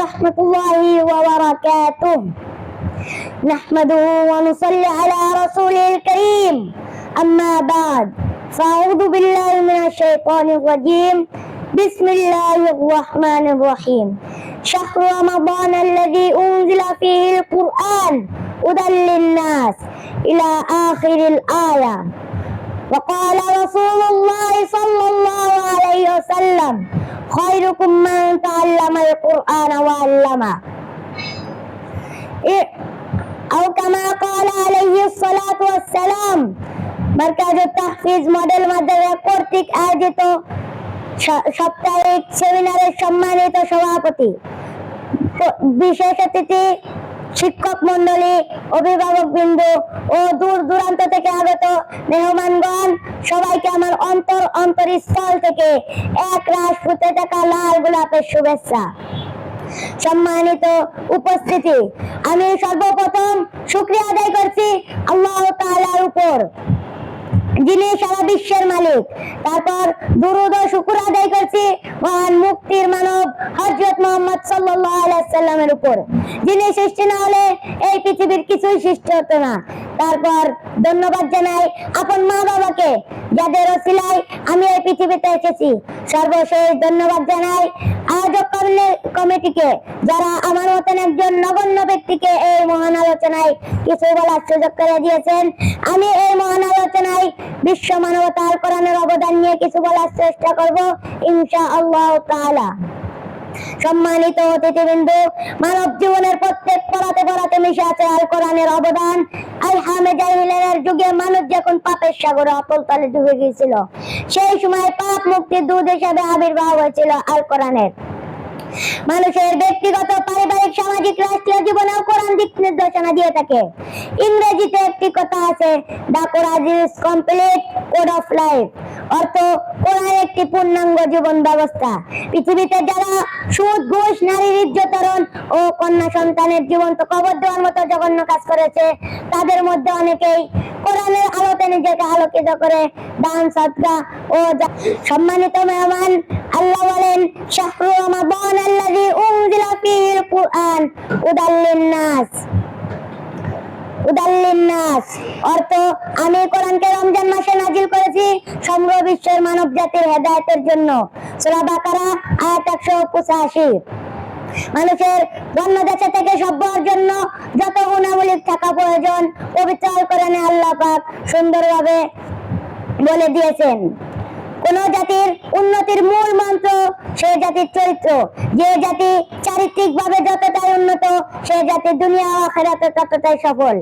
warahmatullahi wabarakatuh. Nahmaduhu wa nusalli ala rasulil karim. Amma ba'd. Fa'udhu billahi minash shaitanir rajim. Bismillahirrahmanirrahim. Shahru Ramadan alladhi unzila fihi al-Qur'an hudan lin-nas ila akhiril ayah. Wa qala Rasulullah sallallahu alaihi wasallam khairukum man ta'allama al-Qur'ana wa 'allama. أو كما قال عليه الصلاة والسلام। মারকাজ Tahfiz model মাদ্রাসা কর্তৃক আয়োজিত সাপ্তাহিক সেমিনারের সম্মানিত সভাপতি, বিশেষ অতিথি, শিক্ষক মন্ডলী, অভিভাবকবৃন্দ ও দূর দূরান্ত থেকে আগত মেহমানগণ, সবাইকে আমার অন্তরস্থল থেকে এক রাশ ফুটে থাকা লাল গোলাপের শুভেচ্ছা। সম্মানিত উপস্থিতি, আমি সর্বপ্রথম শুকরিয়া আদায় করছি আল্লাহ তাআলার উপর, যিনি সারা বিশ্বের মালিক। তারপর দুরূদ ও শুকর আদায় করছি মহান মুক্তির মানব হযরত মুহাম্মদ সাল্লাল্লাহু আলাইহি ওয়াসাল্লামের উপর, যিনি সৃষ্টি না হলে এই পৃথিবীর কিছুই সৃষ্টি হতো না। তারপর ধন্যবাদ জানাই আপন মা বাবাকে, যাদের ওসিলায় আমি এই পৃথিবীতে এসেছি। সর্বশেষ ধন্যবাদ জানাই আয়োজক কমিটিকে, যারা আমার মতন একজন নগণ্য ব্যক্তিকে এই মহান আলোচনায় কিছু বলার সুযোগ করে দিয়েছেন। আমি এই মহান আলোচনায় বিশ্ব মানবতার কোরআনের অবদান নিয়ে কিছু বলার চেষ্টা করব ইনশাআল্লাহ তাআলা। সম্মানিত অতিথিবৃন্দ, মানব জীবনের প্রত্যেক পড়াতে মিশে আছে আল কোরআনের অবদান। আল-হামে জাহিলিয়াতের যুগে মানুষ যখন পাপের সাগরে অতল তলে ডুবে গিয়েছিল, সেই সময় পাপ মুক্তির দূত হিসেবে আবির্ভাব হয়েছিল আল কোরআনের। মানুষের ব্যক্তিগত, পারিবারিক, সামাজিক, রাষ্ট্রীয় জীবনেও কোরআন দিক নির্দেশনা দিয়ে থাকে। ইংরেজিতে একটি কথা আছে, the Quran is complete code of life, অর্থ কোরআন একটি পূর্ণাঙ্গ জীবন ব্যবস্থা। পৃথিবীতে যারা সুদ, ঘুষ, নারীর ইজ্জতহরণ ও কন্যা সন্তানের জীবন্ত কবর দেওয়ার মতো জঘন্য কাজ করেছে, তাদের মধ্যে অনেকেই কোরআনের আলোতে নিজেকে আলোকিত করে দান, সাদকা ও সম্মানিত মেহমান, আল্লাহ বলেন শাহরু রমাদান আল্লাযী উনজিলা ফীহিল কুরআন হুদাল লিন-নাস, অর্থ আমি কোরআনকে রমজান মাসে নাজিল করেছি সমগ্র বিশ্বের মানব জাতির হেদায়েতের জন্য। সূরা বাকারা আয়াত 185। মানুষের জন্মদেশে থেকে সভ্যর জন্য যত গুণাবলী থাকা প্রয়োজন পবিত্র আল কোরআনে আল্লাহ পাক সুন্দরভাবে বলে দিয়েছেন। কোন জাতির উন্নতির মূল মন্ত্র সে জাতির চরিত্র। যে জাতি চারিত্রিকভাবে যতটাই উন্নত, সে জাতি দুনিয়া ও আখিরাতে ততটাই সফল।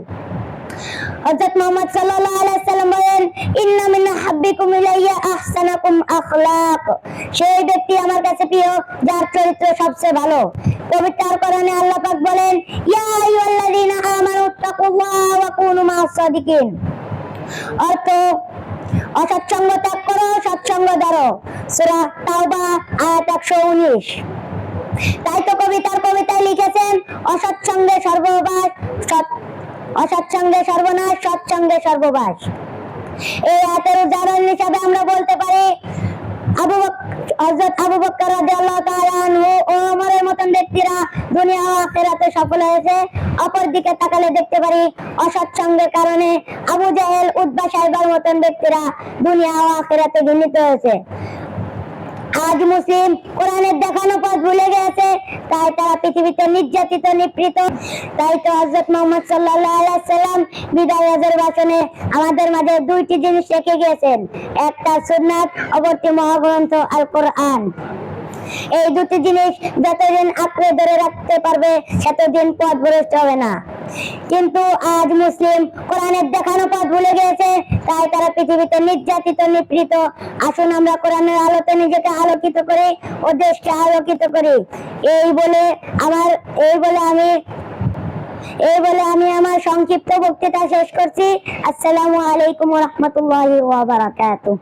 হযরত মুহাম্মদ সাল্লাল্লাহু আলাইহি ওয়াসাল্লাম বলেন, ইন্না মিন হাব্বিকুম ইলাইয়া আহসানাকুম আখলাক, সেই ব্যক্তি আমার কাছে প্রিয় যার চরিত্র সবচেয়ে ভালো। পবিত্র আল কোরআনে আল্লাহ পাক বলেন, ইয়া আইয়ুহাল্লাযীনা আমানু তাকুল্লাহা ওয়া কুনু মা'আস সাদিকিন, অর্থ অসৎসঙ্গ ত্যাগ করো, সৎসঙ্গ ধরো। সূরা তাওবা আয়াত 119। তাই তো কবিতায় লিখেছেন, অসৎসঙ্গে সর্বনাশ, সৎসঙ্গে সর্ববাস। এই আয়াতের উদাহরণ হিসেবে আমরা বলতে পারি হযরত আবু বকর রাদিয়াল্লাহু তাআলা আনহু ও ওমরের মতন ব্যক্তিরা দুনিয়া ও আখিরাতে সফল হয়েছে। অপর দিকে তাকালে দেখতে পারি অসৎসঙ্গের কারণে আবু জাহেল, উতবা, সাইবার মতন ব্যক্তিরা দুনিয়া ও আখিরাতে ঘৃণিত হয়েছে। আজ মুসলিম কোরআনের দেখানো পথ ভুলে গেছে, তাই তারা পৃথিবীতে নির্যাতিত, নিপীড়িত। তাই তো হযরত মুহাম্মদ সাল্লাল্লাহু আলাইহি ওয়াসাল্লাম বিদায় হজের ভাষণে আমাদের মাঝে দুইটি জিনিস রেখে গিয়েছেন, একটা সুন্নাত, অপরটি মহাগ্রন্থ আল কোরআন। এই দুটি জিনিস যতদিন আঁকড়ে ধরে রাখতে পারবে সেতদিন পথ ভ্রষ্ট হবে না। কিন্তু আজ মুসলিম কোরআনের দেখানো পথ ভুলে গিয়েছে, তাই তারা পৃথিবীতে নির্যাতিত, নিপীড়িত। আসুন আমরা কোরআনের আলোতে নিজেকে আলোকিত করি ও দেশকে আলোকিত করি। এই বলে আমি আমার সংক্ষিপ্ত বক্তৃতা শেষ করছি। আসসালামু আলাইকুম ওয়া রাহমাতুল্লাহি ওয়া বারাকাতুহু।